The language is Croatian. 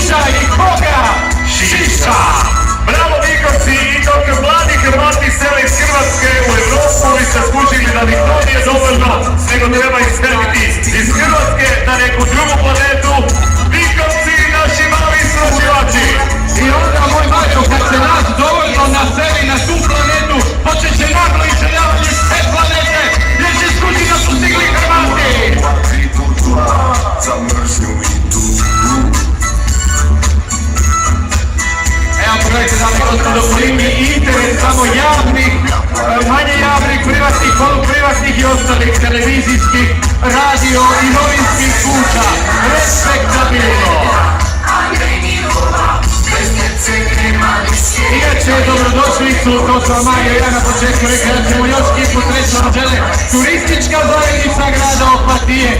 slušaj koga šiša. Bravo Vinkovci, i dok mladi Hrvati sele iz Hrvatske u Evropu, vi ste skužili da ni to nije dovoljno, nego treba iseliti iz Hrvatske na neku drugu planetu. Vinkovci, naši mali istraživači. I onda moj mačo, kad se nas dovoljno naseli na tu planetu, počet će naglo iseljavanje s te planete, jer će skući da su stigli Hrvati. Evo pogledajte da li gospodo koliki interes samo javnih, manje javnih, privatnih, poluprivatnih i ostalih televizijskih, radio i novinskih kuća. Respektabilno! Inače, dobrodošlicu, to sam Mario ja na početku rekao da ćemo još kipu trećom žele turistička zajednica grada Opatije.